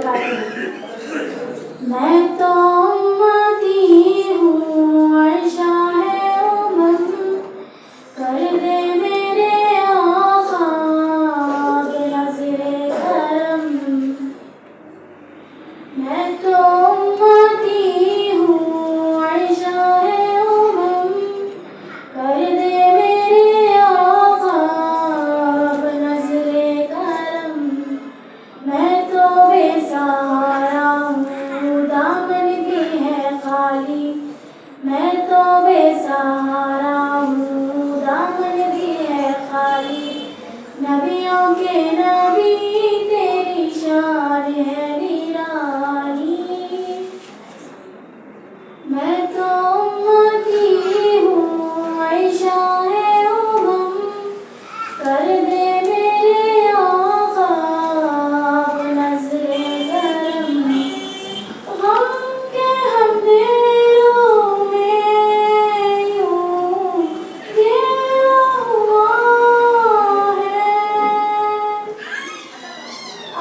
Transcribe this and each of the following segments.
गाती हूँ। मैं तो उम्मती हूँ अर्शा है उमम, कर दे मेरे आका बेनज़्रे करम। मैं तो उम्मती हूँ अर्शा है उमम, कर दे मेरे आका बेनज़्रे करम। मैं तो बेसहारा हूँ दामन भी है खाली, मैं तो बेसहारा हूँ दामन भी है खाली। नबियों के नबी तेरी शान है निराली। मैं तो उम्मती हूँ आइशा है उमम, कर दे मेरे आका बेनज़्रे करम। गम के अंधेरों में यूं घेरा हुआ है,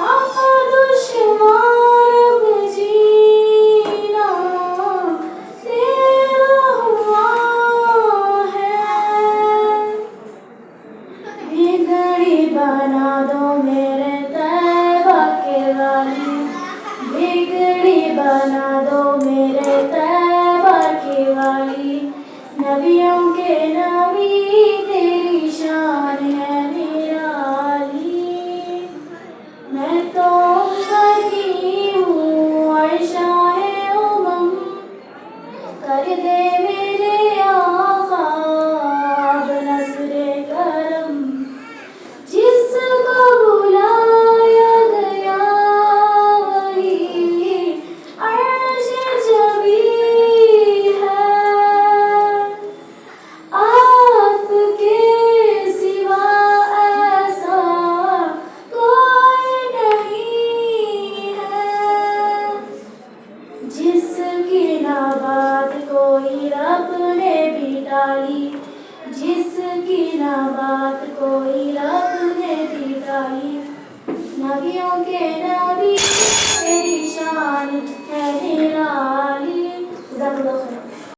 आका दुश्वार अब जीना तेरा हुआ है। बिगड़ी बना दो मेरे तैबा के वाली, बिगड़ी बना दो मेरे तैबा के वाली। नबियों के नबी तेरी शान है निराली। मैं तो उम्मती हूँ अर्शा है उमम, कर दे मेरे आका बेनज़्रे करम। जिसको बुलाया गया वही अर्श जबी है, आपके सिवा ऐसा कोई नहीं है। जिसकी ना बात कोई रब ने भी टाली, जिसकी ना बात कोई रब ने भी टाली। नबियों के नबी तेरी शान है निराली। जज़ाकल्लाह खैर।